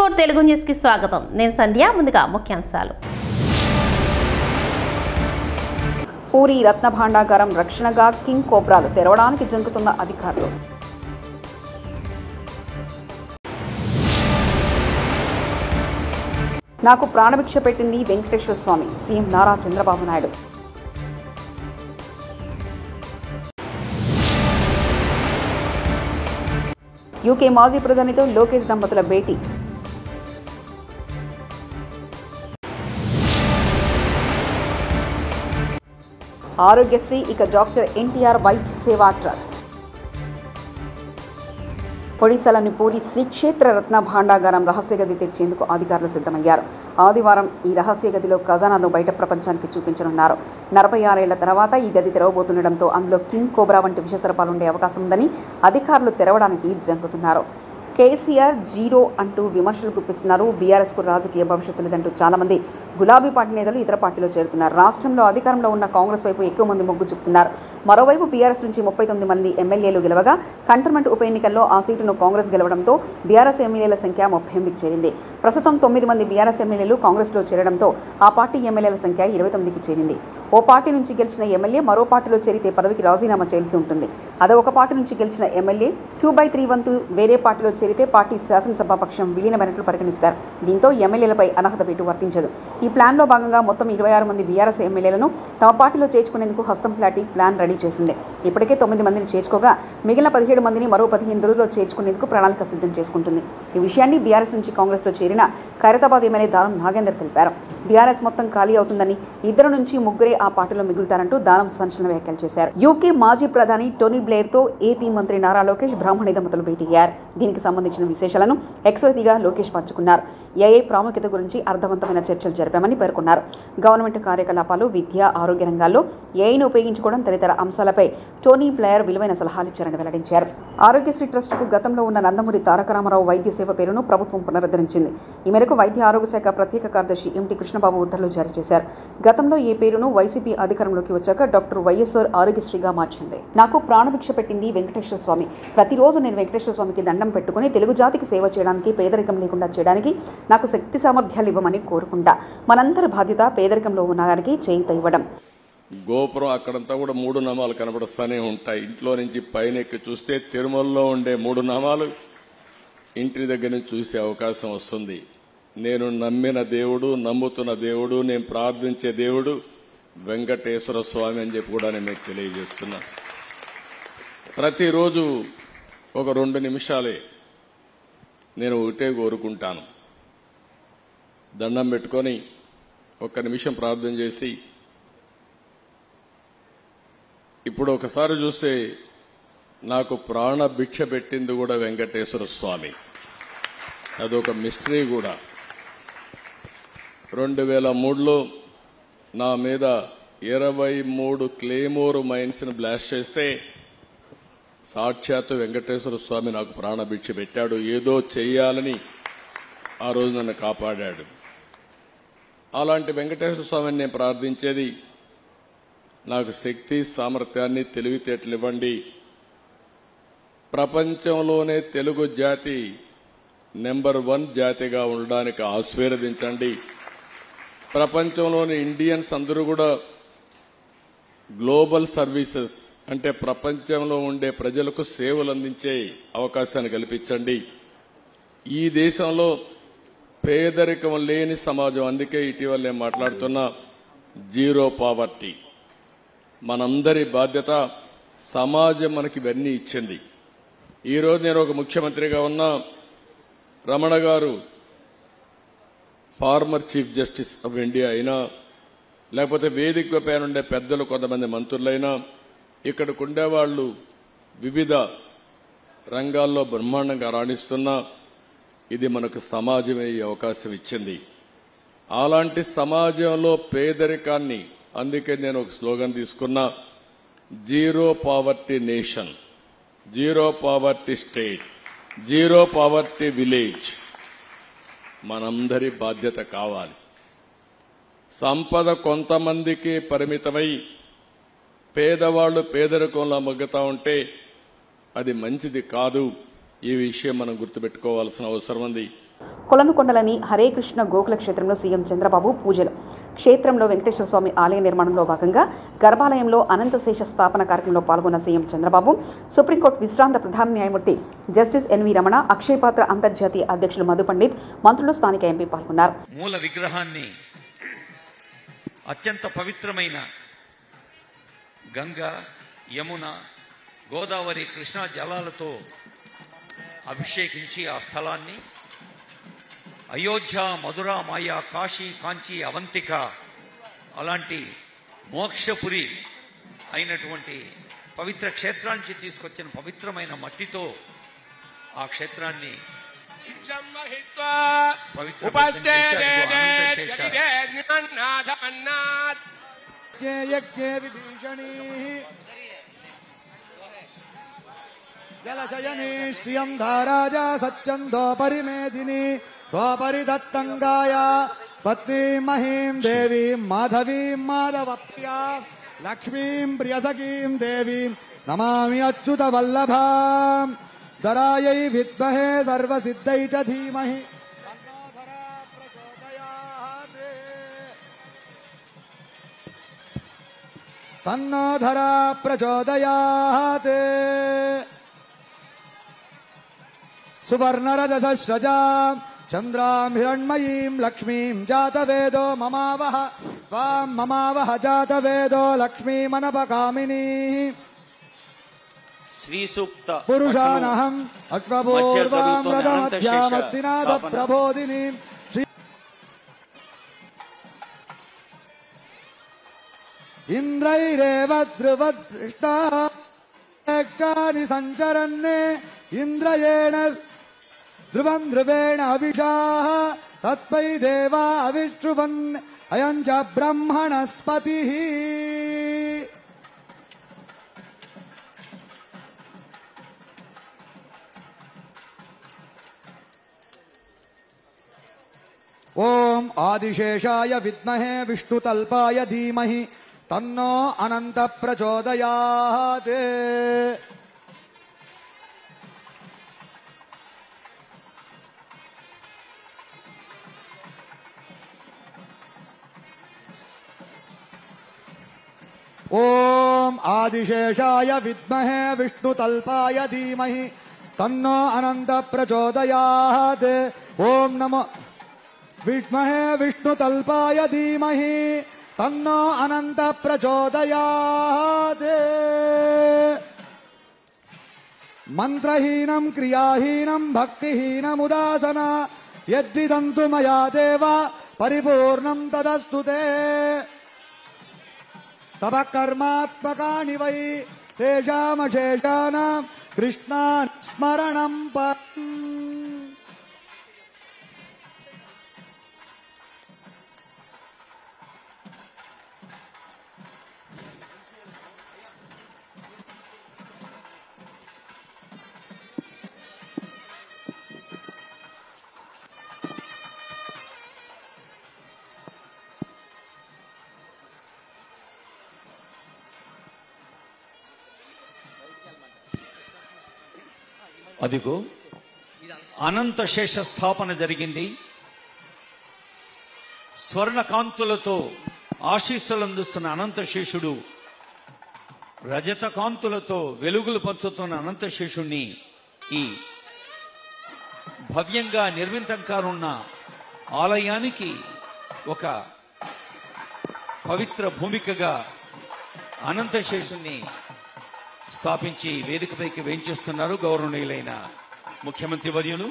H4 Telugu news కి స్వాగతం. నేను సంధ్య. ముందుగా ముఖ్యాంశాలు. పూరి రత్న భాండాగారం రక్షణగా కింగ్ కోబ్రాలు తెరవడానికి జంకుతున్న అధికారులు. నాకు ప్రాణభిక్ష పెట్టింది వెంకటేశ్వర స్వామి, సీఎం నారా చంద్రబాబు నాయుడు. యూకే మాజీ ప్రధానితో లోకేష్ దంపతుల భేటీ. ఆరోగ్యశ్రీ ఇక డాక్టర్ ఎన్టీఆర్ వైద్య సేవా ట్రస్ట్. ఒడిశాలోని పూరి శ్రీక్షేత్ర రత్న భాండాగారం రహస్య గది తెరిచేందుకు అధికారులు సిద్ధమయ్యారు. ఆదివారం ఈ రహస్య గదిలో ఖజానాను బయట ప్రపంచానికి చూపించనున్నారు. 46 ఏళ్ల తర్వాత ఈ గది తెరవబోతుండటంతో అందులో కింగ్ కోబ్రా వంటి విషసర్పాలు ఉండే అవకాశం ఉందని అధికారులు తెరవడానికి జంకుతున్నారు. కేసీఆర్ జీరో అంటూ విమర్శలు గుప్పిస్తున్నారు. బీఆర్ఎస్కు రాజకీయ భవిష్యత్తు లేదంటూ చాలామంది గులాబీ పార్టీ నేతలు ఇతర పార్టీలో చేరుతున్నారు. రాష్ట్రంలో అధికారంలో ఉన్న కాంగ్రెస్ వైపు ఎక్కువ మంది మొగ్గు చూపుతున్నారు. మరోవైపు బీఆర్ఎస్ నుంచి 39 మంది ఎమ్మెల్యేలు గెలవగా కంటోన్మెంట్ ఉప ఎన్నికల్లో ఆ సీటును కాంగ్రెస్ గెలవడంతో బీఆర్ఎస్ ఎమ్మెల్యేల సంఖ్య 38కి చేరింది. ప్రస్తుతం 9 మంది బీఆర్ఎస్ ఎమ్మెల్యేలు కాంగ్రెస్లో చేరడంతో ఆ పార్టీ ఎమ్మెల్యేల సంఖ్య 29కి చేరింది. ఓ పార్టీ నుంచి గెలిచిన ఎమ్మెల్యే మరో పార్టీలో చేరితే పదవికి రాజీనామా చేయాల్సి ఉంటుంది. అదే ఒక పార్టీ నుంచి గెలిచిన ఎమ్మెల్యే 2/3 వంతు వేరే పార్టీలో చేరితే పార్టీ శాసనసభాపక్షం విలీనమైనట్లు పరిగణిస్తారు. దీంతో ఎమ్మెల్యేలపై అనర్హత వేటు వర్తించదు. ఈ ప్లాన్లో భాగంగా మొత్తం 26 మంది బీఆర్ఎస్ ఎమ్మెల్యేలను తమ పార్టీలో చేర్చుకునేందుకు హస్తం ప్లాటి ప్లాన్ రెడీ చేసింది. ఇప్పటికే 9 మందిని చేర్చుకోగా మిగిలిన 17 మందిని మరో 15 రోజుల్లో చేర్చుకునేందుకు ప్రణాళిక సిద్ధం చేసుకుంటుంది. ఈ విషయాన్ని బీఆర్ఎస్ నుంచి కాంగ్రెస్లో చేరిన ఖైరతాబాద్ ఎమ్మెల్యే దానం నాగేందర్ తెలిపారు. బీఆర్ఎస్ మొత్తం ఖాళీ అవుతుందని, 2 నుంచి 3 ఆ పార్టీలో మిగులుతారంటూ దానం సంచలన వ్యాఖ్యలు చేశారు. యూకే మాజీ ప్రధాని టోనీ బ్లెయిర్తో ఏపీ మంత్రి నారా లోకేష్ బ్రాహ్మణి దంపతులు భేటీ అయ్యారు. దీనికి సంబంధించిన విశేషాలను ఎక్స్వేదిగా లోకేష్ పంచుకున్నారు. ఏఐ ప్రాముఖ్యత గురించి అర్థవంతమైన చర్చలు జరిపామని పేర్కొన్నారు. గవర్నమెంట్ కార్యకలాపాలు, విద్య, ఆరోగ్య రంగాల్లో ఏఐను ఉపయోగించుకోవడం తదితర అంశాలపై టోనీ బ్లెయిర్ విలువైన సలహాలు ఇచ్చారని వెల్లడించారు. ఆరోగ్యశ్రీ ట్రస్టుకు గతంలో ఉన్న నందమూరి తారక రామారావు వైద్య సేవ పేరును ప్రభుత్వం పునరుద్ధరించింది. ఈ మేరకు వైద్య ఆరోగ్య శాఖ ప్రత్యేక కార్యదర్శి ఎంటి కృష్ణబాబు ఉత్తర్వులు జారీ చేశారు. గతంలో ఈ పేరును వైసీపీ అధికారంలోకి వచ్చాక డాక్టర్ వైఎస్ఆర్ ఆరోగ్యశ్రీగా మార్చింది. నాకు ప్రాణభిక్ష పెట్టింది వెంకటేశ్వర స్వామి. ప్రతిరోజు నేను వెంకటేశ్వర స్వామికి దండం పెట్టుకుని తెలుగు జాతికి సేవ చేయడానికి, పేదరికం లేకుండా చేయడానికి నాకు శక్తి సామర్థ్యాలు ఇవ్వమని కోరుకుంటా. మనందరి బాధ్యత పేదరికంలో ఉన్న వారికి చేయూత ఇవ్వడం. గోపురం అక్కడంతా కూడా 3 నామాలు కనబడుస్తూనే ఉంటాయి. ఇంట్లో నుంచి పైన ఎక్కి చూస్తే తిరుమలలో ఉండే 3 నామాలు ఇంటి దగ్గర నుంచి చూసే అవకాశం వస్తుంది. నేను నమ్మిన దేవుడు, నమ్ముతున్న దేవుడు, నేను ప్రార్థించే దేవుడు వెంకటేశ్వర స్వామి అని చెప్పి కూడా నేను మీకు తెలియజేస్తున్నా. ప్రతిరోజు ఒక 2 నిమిషాలే నేను ఒకటే కోరుకుంటాను. దండం పెట్టుకొని 1 నిమిషం ప్రార్థన చేసి, ఇప్పుడు ఒకసారి చూస్తే నాకు ప్రాణ భిక్ష పెట్టింది కూడా వెంకటేశ్వర స్వామి. అదొక మిస్టరీ కూడా. 2003లో నా మీద 23 క్లేమోర్ మైన్స్ ని బ్లాస్ట్ చేస్తే సాక్షాత్తు వెంకటేశ్వర స్వామి నాకు ప్రాణభిక్ష పెట్టాడు. ఏదో చెయ్యాలని ఆ రోజు నన్ను కాపాడాడు. అలాంటి వెంకటేశ్వర స్వామిని నేను ప్రార్థించేది, నాకు శక్తి, సామర్థ్యాన్ని, తెలివితేటలు ఇవ్వండి. ప్రపంచంలోనే తెలుగు జాతి నెంబర్ 1 జాతిగా ఉండడానికి ఆశీర్వదించండి. ప్రపంచంలోని ఇండియన్స్ అందరూ కూడా గ్లోబల్ సర్వీసెస్ అంటే ప్రపంచంలో ఉండే ప్రజలకు సేవలు అందించే అవకాశాన్ని కల్పించండి. ఈ దేశంలో పేదరికం లేని సమాజం, అందుకే ఇటీవల నేను మాట్లాడుతున్నా జీరో పావర్టీ. మనందరి బాధ్యత. సమాజం మనకి ఇవన్నీ ఇచ్చింది. ఈరోజు నేను ఒక ముఖ్యమంత్రిగా ఉన్న రమణ గారు former chief justice of India అయినా, లేకపోతే వేదిక పైన ఉండే పెద్దలు కొంతమంది మంత్రులైనా, ఇక్కడికి ఉండేవాళ్లు వివిధ రంగాల్లో బ్రహ్మాండంగా రాణిస్తున్నా, ఇది మనకు సమాజమే ఈ అవకాశం ఇచ్చింది. అలాంటి సమాజంలో పేదరికాన్ని, అందుకే నేను ఒక స్లోగన్ తీసుకున్నా, zero poverty nation, zero poverty state, zero poverty village మనందరి బాధ్యత కావాలి. సంపద కొంతమందికి పరిమితమై పేదవాళ్లు పేదరికంలో మగ్గుతా ఉంటే అది మంచిది కాదు. ఈ విషయం మనం గుర్తుపెట్టుకోవాల్సిన అవసరం ఉంది. కొలనుకొండలని హరే కృష్ణ గోకుల క్షేత్రంలో సీఎం చంద్రబాబు పూజలు. క్షేత్రంలో వెంకటేశ్వర స్వామి ఆలయ నిర్మాణంలో భాగంగా గర్భాలయంలో అనంతశేష స్థాపన కార్యక్రమంలో పాల్గొన్న సీఎం చంద్రబాబు సుప్రీంకోర్టు విశ్రాంత ప్రధాన న్యాయమూర్తి జస్టిస్ ఎన్వి రమణ, అక్షయపాత్ర అంతర్జాతీయ అధ్యక్షులు మధు పండిత్, మంత్రులు, స్థానిక ఎంపీ పాల్గొన్నారు. మూల విగ్రహాన్ని అత్యంత పవిత్రమైన గంగా, యమున, గోదావరి, కృష్ణా జలాలతో అభిషేకించి ఆ స్థలాన్ని అయోధ్య, మధుర, మాయా, కాశీ, కాంచి, అవంతిక అలాంటి మోక్షపురి అయినటువంటి పవిత్ర క్షేత్రానికి తీసుకొచ్చిన పవిత్రమైన మట్టితో ఆ క్షేత్రాన్ని జలశయనీ శ్రియం ధారాజా సచ్చందో పరిమేదిని స్వపరి దత్తంగాయ పత్నీం మహీం దేవీం మాధవీం మాధవప్రియా లక్ష్మీం ప్రియసఖీం దేవీం నమామి అచ్యుత వల్లభాం ధరాయై విద్మహే సర్వసిద్ధై చ ధీమహి తన్నో ధరా ప్రచోదయాత్. సువర్ణరజసస్రజాం చంద్రాం హిరణ్మయీం లక్ష్మీం జాతవేదో మమావహ స్వాం మమావహ జాతవేదో లక్ష్మీమనపకామినీ శ్రీసూక్త పురుషానహం అశ్వపూర్వాం రథమధ్యామత్తినాథ ప్రబోధిని ఇంద్రైరేవ ధ్రువదృష్టాని సంచరన్నే ఇంద్రయేణ ధ్రువం ధ్రువేణ అవిషాః తత్పై దేవా అవిష్ఠువన్ అయం చ బ్రహ్మణస్పతిః. ఓం ఆదిశేషాయ విద్మహే విష్ణుతల్పాయ ధీమహి తన్నో అనంత ప్రచోదయాత్. ఓం ఆదిశేషాయ విద్మహే విష్ణుతల్పాయ ధీమహి తన్నో అనంత ప్రచోదయాత్. ఓం నమో విద్మహే విష్ణుతల్పాయ ధీమహి తన్నో అనంత ప్రచోదయాత్. మంత్రహీనం క్రియాహీనం భక్తిహీనముదాసన యద్విదంతు మయా దేవ పరిపూర్ణం తదస్తు తే. తవ కర్మాత్మకాని వై తేషామశేషానాం కృష్ణా స్మరణం పరం. అదిగో అనంత శేష స్థాపన జరిగింది. స్వర్ణకాంతులతో ఆశీస్సులందిస్తున్న అనంత శేషుడు, రజత కాంతులతో వెలుగులు పంచుతున్న అనంత శేషుణ్ణి ఈ భవ్యంగా నిర్మితం కానున్న ఆలయానికి ఒక పవిత్ర భూమికగా అనంత శేషుణ్ణి స్థాపించి వేదికపైకి వేంచేస్తున్నారు గౌరవనీయులైన ముఖ్యమంత్రి వర్యులు.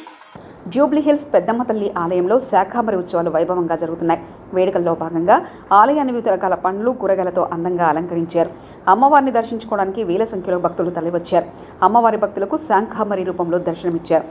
జూబ్లీహిల్స్ పెద్దమ్మ తల్లి ఆలయంలో శాఖాంబరి ఉత్సవాలు వైభవంగా జరుగుతున్నాయి. వేడుకల్లో భాగంగా ఆలయాన్ని వివిధ రకాల పండ్లు, కూరగాయలతో అందంగా అలంకరించారు. అమ్మవారిని దర్శించుకోవడానికి వేల సంఖ్యలో భక్తులు తరలివచ్చారు. అమ్మవారి భక్తులకు శాఖాంబరి రూపంలో దర్శనమిచ్చారు.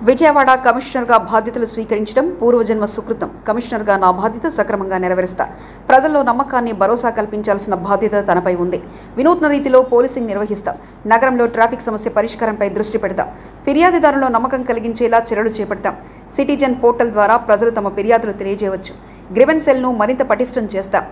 విజయవాడ కమిషనర్గా బాధ్యతలు స్వీకరించడం పూర్వజన్మ సుకృతం. కమిషనర్గా నా బాధ్యత సక్రమంగా నెరవేరుస్తా. ప్రజల్లో నమ్మకాన్ని, భరోసా కల్పించాల్సిన బాధ్యత తనపై ఉంది. వినూత్న రీతిలో పోలీసింగ్ నిర్వహిస్తాం. నగరంలో ట్రాఫిక్ సమస్య పరిష్కారంపై దృష్టి పెడతాం. ఫిర్యాదుదారుల్లో నమ్మకం కలిగించేలా చర్యలు చేపడతాం. సిటిజన్ పోర్టల్ ద్వారా ప్రజలు తమ ఫిర్యాదులు తెలియజేయవచ్చు. గ్రివెన్స్ సెల్ను మరింత పటిష్టం చేస్తాం.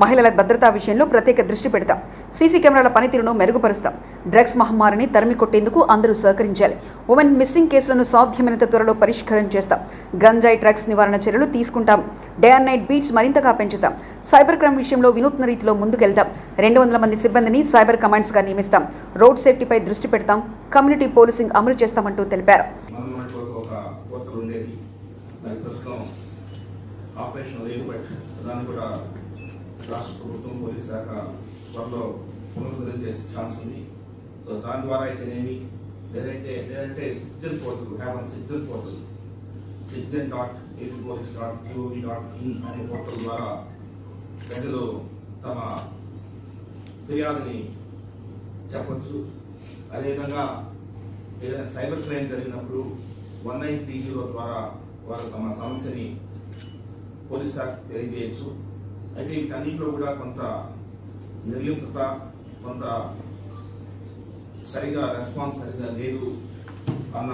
మహిళల భద్రతా విషయంలో ప్రత్యేక దృష్టి పెడతాం. సీసీ కెమెరాల పనితీరును మెరుగుపరుస్తాం. డ్రగ్స్ మహమ్మారిని తరిమి కొట్టేందుకు అందరూ సహకరించాలి. ఉమెన్ మిస్సింగ్ కేసులను సాధ్యమైనంత త్వరలో పరిష్కారం చేస్తాం. గంజాయి డ్రగ్స్ నివారణ చర్యలు తీసుకుంటాం. డే అండ్ నైట్ బీట్స్ మరింతగా పెంచుతాం. సైబర్ క్రైమ్ విషయంలో వినూత్న రీతిలో ముందుకెళ్తాం. 200 మంది సిబ్బందిని సైబర్ కమాండ్స్గా నియమిస్తాం. రోడ్ సేఫ్టీపై దృష్టి పెడతాం. కమ్యూనిటీ పోలీసింగ్ అమలు చేస్తామంటూ తెలిపారు. రాష్ట్ర ప్రభుత్వం పోలీస్ శాఖ త్వరలో పునరుద్ధరించే ఛాన్స్ ఉంది. సో దాని ద్వారా అయితేనేమి లేదంటే సిటిజన్ పోర్టల్ citizen.appolice.gov.in అనే పోర్టల్ ద్వారా ప్రజలు తమ ఫిర్యాదుని చెప్పచ్చు. అదేవిధంగా ఏదైనా సైబర్ క్రైమ్ జరిగినప్పుడు 1930 ద్వారా వారు తమ సమస్యని పోలీస్ శాఖ తెలియజేయచ్చు. అయితే వీటన్నిటిలో కూడా కొంత నిర్లిప్తత, కొంత రెస్పాన్స్ సరిగా లేదు అన్న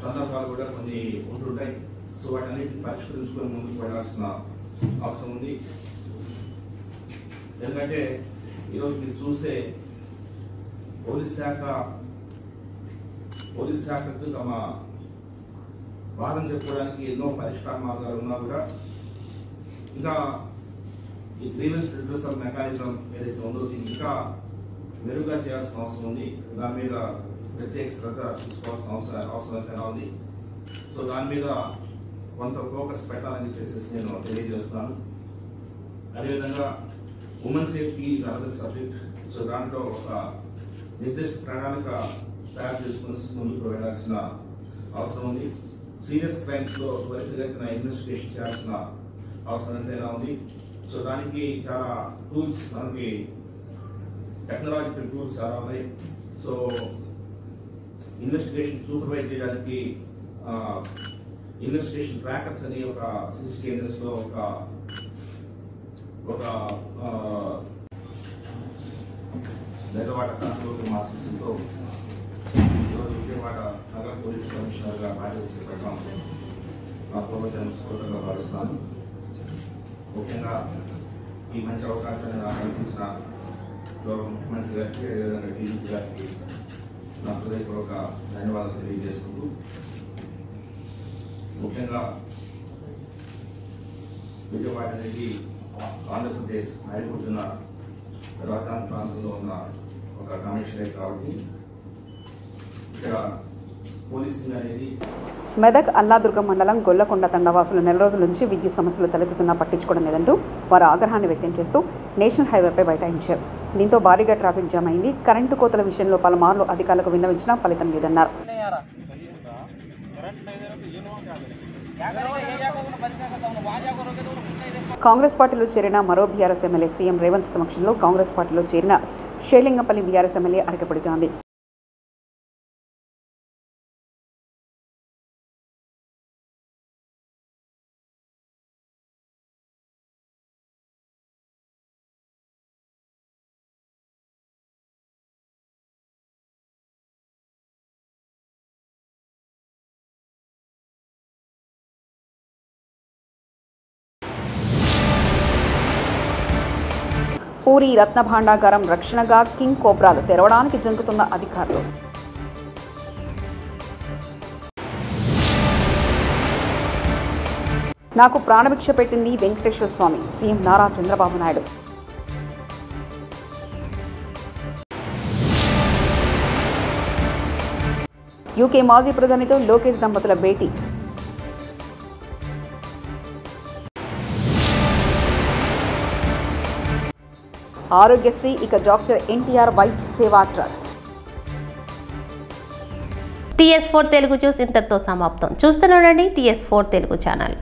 సందర్భాలు కూడా కొన్ని ఉంటుంటాయి. సో వాటన్నిటిని పరిష్కరించుకొని ముందుకు వెళ్ళాల్సిన అవసరం ఉంది. ఎందుకంటే ఈరోజు మీరు చూస్తే పోలీస్ శాఖకు తమ వాదన చెప్పుకోవడానికి ఎన్నో పరిష్కార మార్గాలు ఉన్నా కూడా ఇంకా ఈ గ్రీవెన్స్ రిడ్రెసల్ మెకానిజం ఏదైతే ఉందో దీన్ని ఇంకా మెరుగ్గా చేయాల్సిన అవసరం ఉంది. దాని మీద ప్రత్యేక శ్రద్ధ తీసుకోవాల్సిన అవసరం ఎంతైనా ఉంది. సో దాని మీద కొంత ఫోకస్ పెట్టాలని చెప్పేసి నేను తెలియజేస్తున్నాను. అదేవిధంగా women safety is another subject. So దాంట్లో ఒక నిర్దిష్ట ప్రణాళిక తయారు చేసుకుని ముందుకు వెళ్ళాల్సిన అవసరం ఉంది. సీరియస్ క్రైమ్స్లో త్వరితగతిన ఇన్వెస్టిగేషన్ చేయాల్సిన అవసరం ఎంతైనా ఉంది. సో దానికి చాలా టూల్స్, మనకి టెక్నాలజికల్ టూల్స్ చాలా ఉన్నాయి. సో ఇన్వెస్టిగేషన్ సూపర్వైజ్ చేయడానికి ఇన్వెస్టిగేషన్ ట్రాకర్స్ అని ఒక సీసీ కెమెరాస్లో ఒక బెజవాడ కంట్రోల్ మా సిస్టంతో ఈరోజు విజయవాడ నగర పోలీస్ కమిషనర్గా బాధ్యత చేపట్టడం నా పూర్వజన్మ స్ఫూర్తిగా భావిస్తున్నాను. ముఖ్యంగా ఈ మంచి అవకాశాన్ని నాకు కల్పించిన గౌరవ ముఖ్యమంత్రి గారికి, అదేవిధంగా డీజీపీ గారికి నా హృదయపూర్వక ధన్యవాదాలు తెలియజేసుకుంటూ, ముఖ్యంగా విజయవాడ అనేది ఆంధ్రప్రదేశ్ నడిపుతున్న రాజధాని ప్రాంతంలో ఉన్న ఒక కమిషనరేట్ కాబట్టి ఇక్కడ పోలీసింగ్ అనేది. మెదక్ అల్లాదుర్గం మండలం గొల్లకొండ తండవాసులు నెల రోజుల నుంచి విద్యుత్ సమస్యలు తలెత్తుతున్నా పట్టించుకోవడం లేదంటూ వారు ఆగ్రహాన్ని వ్యక్తం చేస్తూ నేషనల్ హైవేపై బైఠాయించారు. దీంతో భారీగా ట్రాఫిక్ జామ్ అయింది. కరెంటు కోతల విషయంలో పలుమార్లు అధికారులకు విన్నవించినా ఫలితం లేదన్నారు. కాంగ్రెస్ పార్టీలో చేరిన మరో బీఆర్ఎస్ ఎమ్మెల్యే సీఎం రేవంత్ సమక్షంలో కాంగ్రెస్ పార్టీలో చేరిన షేలింగపల్లి బీఆర్ఎస్ ఎమ్మెల్యే అరకపొడి గాంధీ పూరి రత్న భాండాగారం రక్షణగా కింగ్ కోబ్రాలు తెరవడానికి జంకుతున్న అధికారులు. నాకు ప్రాణభిక్ష పెట్టింది వెంకటేశ్వర స్వామి, సీఎం నారా చంద్రబాబు నాయుడు. యూకే మాజీ ప్రధానితో లోకేష్ దంపతుల భేటీ. ఆరోగ్యశ్రీ ఇక డాక్టర్ ఎన్టీఆర్ వైద్య సేవా ట్రస్ట్. TS4 తెలుగు న్యూస్ ఇంతటితో సమాప్తం. చూస్తూనే ఉండండి TS4 తెలుగు ఛానల్.